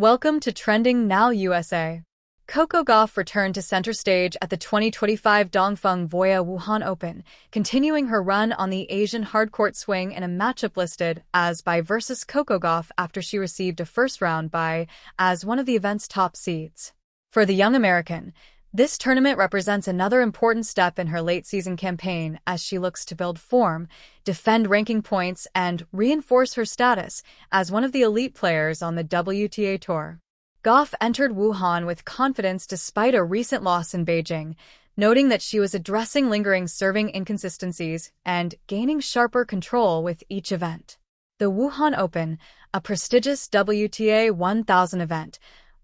Welcome to Trending Now USA. Coco Gauff returned to center stage at the 2025 Dongfeng Voyah Wuhan Open, continuing her run on the Asian hardcourt swing in a matchup listed as bye versus Coco Gauff after she received a first-round bye as one of the event's top seeds. For the young American, this tournament represents another important step in her late-season campaign as she looks to build form, defend ranking points, and reinforce her status as one of the elite players on the WTA Tour. Gauff entered Wuhan with confidence despite a recent loss in Beijing, noting that she was addressing lingering serving inconsistencies and gaining sharper control with each event. The Wuhan Open, a prestigious WTA 1000 event,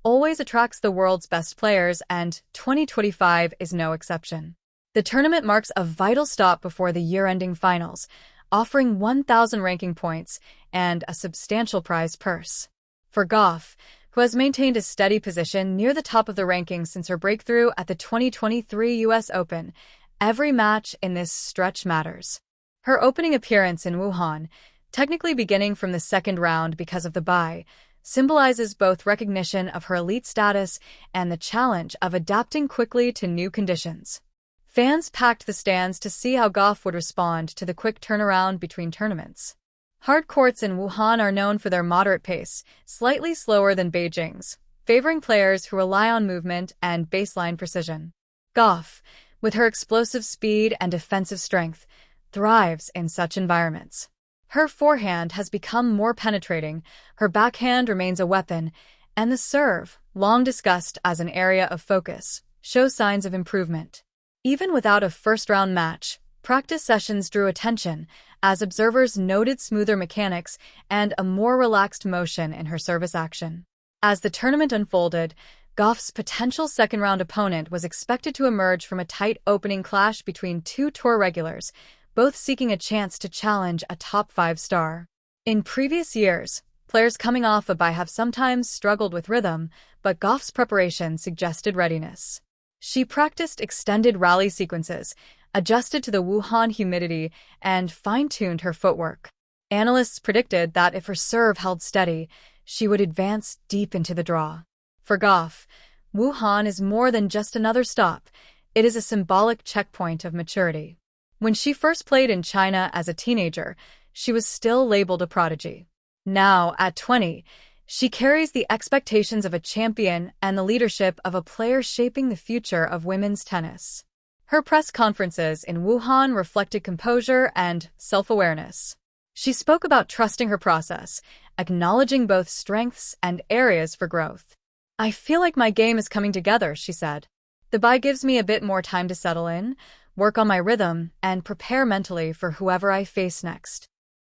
always attracts the world's best players, and 2025 is no exception. The tournament marks a vital stop before the year-ending finals, offering 1,000 ranking points and a substantial prize purse. For Gauff, who has maintained a steady position near the top of the rankings since her breakthrough at the 2023 U.S. Open, every match in this stretch matters. Her opening appearance in Wuhan, technically beginning from the second round because of the bye, symbolizes both recognition of her elite status and the challenge of adapting quickly to new conditions. Fans packed the stands to see how Gauff would respond to the quick turnaround between tournaments. Hard courts in Wuhan are known for their moderate pace, slightly slower than Beijing's, favoring players who rely on movement and baseline precision. Gauff, with her explosive speed and defensive strength, thrives in such environments. Her forehand has become more penetrating, her backhand remains a weapon, and the serve, long discussed as an area of focus, shows signs of improvement. Even without a first-round match, practice sessions drew attention as observers noted smoother mechanics and a more relaxed motion in her service action. As the tournament unfolded, Gauff's potential second-round opponent was expected to emerge from a tight opening clash between two tour regulars, both seeking a chance to challenge a top 5 star. In previous years, players coming off a bye have sometimes struggled with rhythm, but Gauff's preparation suggested readiness. She practiced extended rally sequences, adjusted to the Wuhan humidity, and fine-tuned her footwork. Analysts predicted that if her serve held steady, she would advance deep into the draw. For Gauff, Wuhan is more than just another stop. It is a symbolic checkpoint of maturity. When she first played in China as a teenager, she was still labeled a prodigy. Now, at 20, she carries the expectations of a champion and the leadership of a player shaping the future of women's tennis. Her press conferences in Wuhan reflected composure and self-awareness. She spoke about trusting her process, acknowledging both strengths and areas for growth. "I feel like my game is coming together," she said. "The bye gives me a bit more time to settle in, work on my rhythm, and prepare mentally for whoever I face next."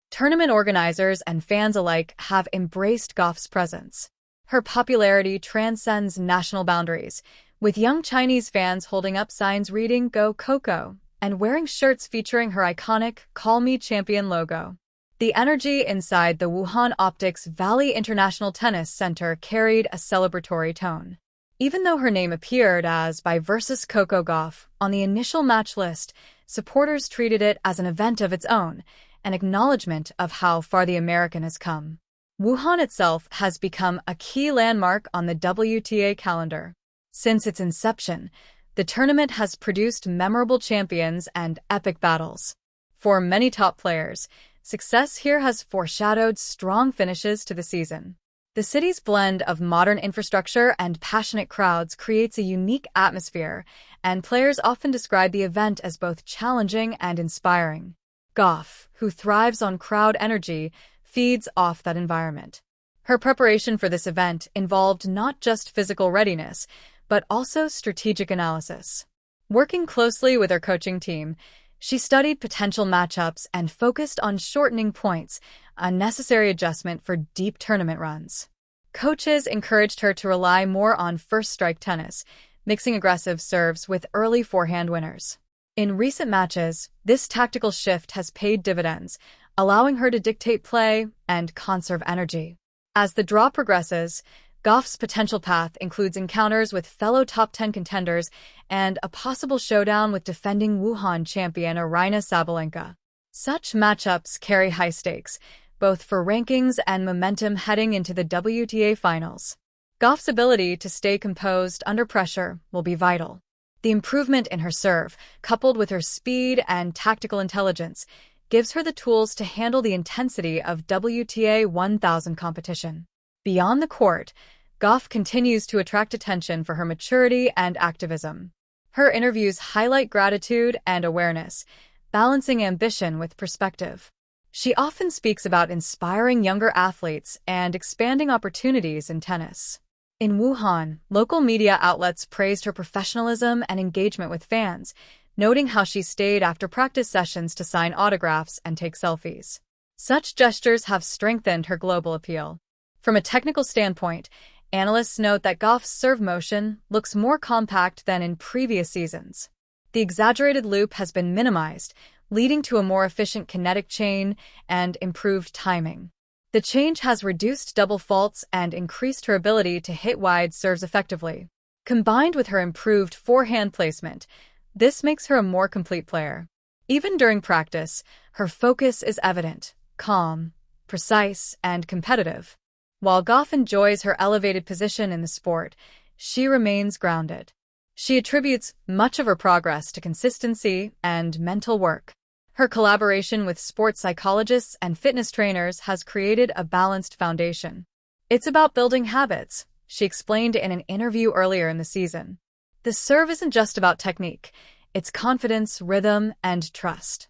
Tournament organizers and fans alike have embraced Gauff's presence. Her popularity transcends national boundaries, with young Chinese fans holding up signs reading "Go Coco" and wearing shirts featuring her iconic "Call Me Champion" logo. The energy inside the Wuhan Optics Valley International Tennis Center carried a celebratory tone. Even though her name appeared as bye versus Coco Gauff on the initial match list, supporters treated it as an event of its own, an acknowledgement of how far the American has come. Wuhan itself has become a key landmark on the WTA calendar. Since its inception, the tournament has produced memorable champions and epic battles. For many top players, success here has foreshadowed strong finishes to the season. The city's blend of modern infrastructure and passionate crowds creates a unique atmosphere, and players often describe the event as both challenging and inspiring. Gauff, who thrives on crowd energy, feeds off that environment. Her preparation for this event involved not just physical readiness, but also strategic analysis. Working closely with her coaching team, she studied potential matchups and focused on shortening points, a necessary adjustment for deep tournament runs. Coaches encouraged her to rely more on first-strike tennis, mixing aggressive serves with early forehand winners. In recent matches, this tactical shift has paid dividends, allowing her to dictate play and conserve energy. As the draw progresses, Gauff's potential path includes encounters with fellow top 10 contenders and a possible showdown with defending Wuhan champion Aryna Sabalenka. Such matchups carry high stakes, both for rankings and momentum heading into the WTA finals. Gauff's ability to stay composed under pressure will be vital. The improvement in her serve, coupled with her speed and tactical intelligence, gives her the tools to handle the intensity of WTA 1000 competition. Beyond the court, Gauff continues to attract attention for her maturity and activism. Her interviews highlight gratitude and awareness, balancing ambition with perspective. She often speaks about inspiring younger athletes and expanding opportunities in tennis. In Wuhan, local media outlets praised her professionalism and engagement with fans, noting how she stayed after practice sessions to sign autographs and take selfies. Such gestures have strengthened her global appeal. From a technical standpoint, analysts note that Gauff's serve motion looks more compact than in previous seasons. The exaggerated loop has been minimized, leading to a more efficient kinetic chain and improved timing. The change has reduced double faults and increased her ability to hit wide serves effectively. Combined with her improved forehand placement, this makes her a more complete player. Even during practice, her focus is evident, calm, precise, and competitive. While Gauff enjoys her elevated position in the sport, she remains grounded. She attributes much of her progress to consistency and mental work. Her collaboration with sports psychologists and fitness trainers has created a balanced foundation. It's about building habits, she explained in an interview earlier in the season. The serve isn't just about technique, it's confidence, rhythm, and trust.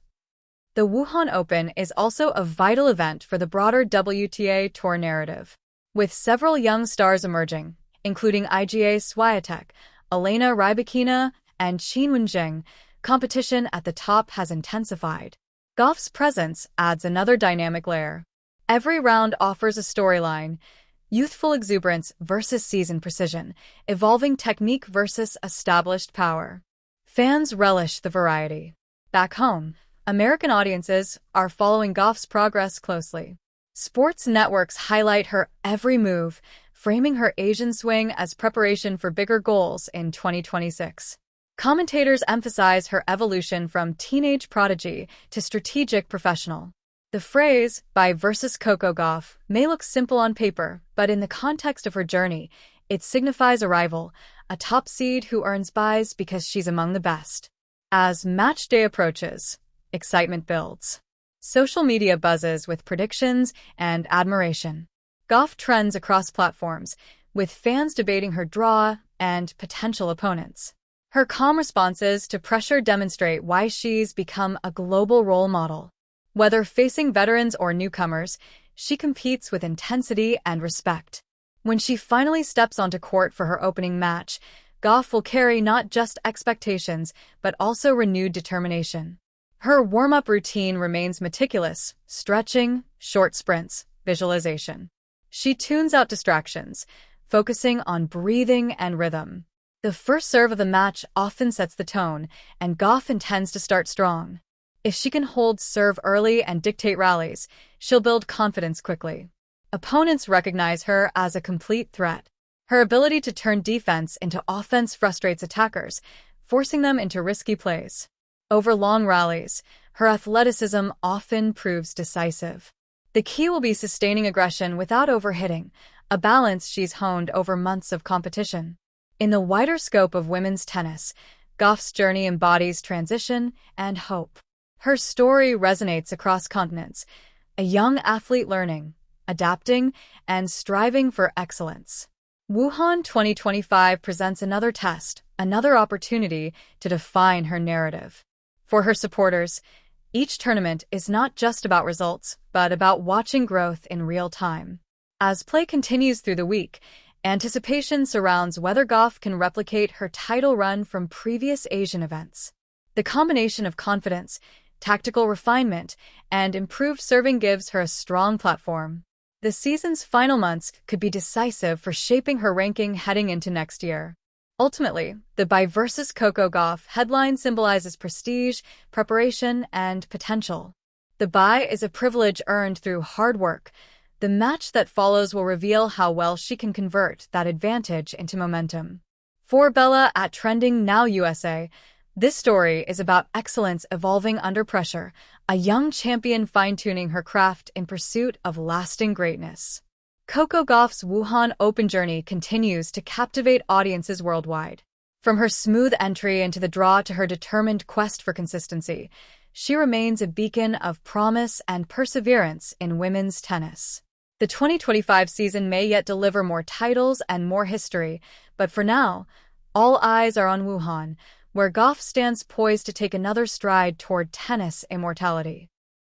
The Wuhan Open is also a vital event for the broader WTA Tour narrative. With several young stars emerging, including Iga Swiatek, Elena Rybakina, and Qin Wenjing, competition at the top has intensified. Gauff's presence adds another dynamic layer. Every round offers a storyline: youthful exuberance versus seasoned precision, evolving technique versus established power. Fans relish the variety. Back home, American audiences are following Gauff's progress closely. Sports networks highlight her every move, framing her Asian swing as preparation for bigger goals in 2026. Commentators emphasize her evolution from teenage prodigy to strategic professional. The phrase, "Bye versus Coco Gauff," may look simple on paper, but in the context of her journey, it signifies a rival, a top seed who earns buys because she's among the best. As match day approaches, excitement builds. Social media buzzes with predictions and admiration. Gauff trends across platforms, with fans debating her draw and potential opponents. Her calm responses to pressure demonstrate why she's become a global role model. Whether facing veterans or newcomers, she competes with intensity and respect. When she finally steps onto court for her opening match, Gauff will carry not just expectations, but also renewed determination. Her warm-up routine remains meticulous: stretching, short sprints, visualization. She tunes out distractions, focusing on breathing and rhythm. The first serve of the match often sets the tone, and Gauff intends to start strong. If she can hold serve early and dictate rallies, she'll build confidence quickly. Opponents recognize her as a complete threat. Her ability to turn defense into offense frustrates attackers, forcing them into risky plays. Over long rallies, her athleticism often proves decisive. The key will be sustaining aggression without overhitting, a balance she's honed over months of competition. In the wider scope of women's tennis, Gauff's journey embodies transition and hope. Her story resonates across continents, a young athlete learning, adapting, and striving for excellence. Wuhan 2025 presents another test, another opportunity to define her narrative. For her supporters, each tournament is not just about results, but about watching growth in real time. As play continues through the week, anticipation surrounds whether Gauff can replicate her title run from previous Asian events. The combination of confidence, tactical refinement, and improved serving gives her a strong platform. The season's final months could be decisive for shaping her ranking heading into next year. Ultimately, the Bye versus Coco Gauff headline symbolizes prestige, preparation, and potential. The bye is a privilege earned through hard work. The match that follows will reveal how well she can convert that advantage into momentum. For Bella at Trending Now USA, this story is about excellence evolving under pressure, a young champion fine-tuning her craft in pursuit of lasting greatness. Coco Gauff's Wuhan Open journey continues to captivate audiences worldwide. From her smooth entry into the draw to her determined quest for consistency, she remains a beacon of promise and perseverance in women's tennis. The 2025 season may yet deliver more titles and more history, but for now, all eyes are on Wuhan, where Gauff stands poised to take another stride toward tennis immortality.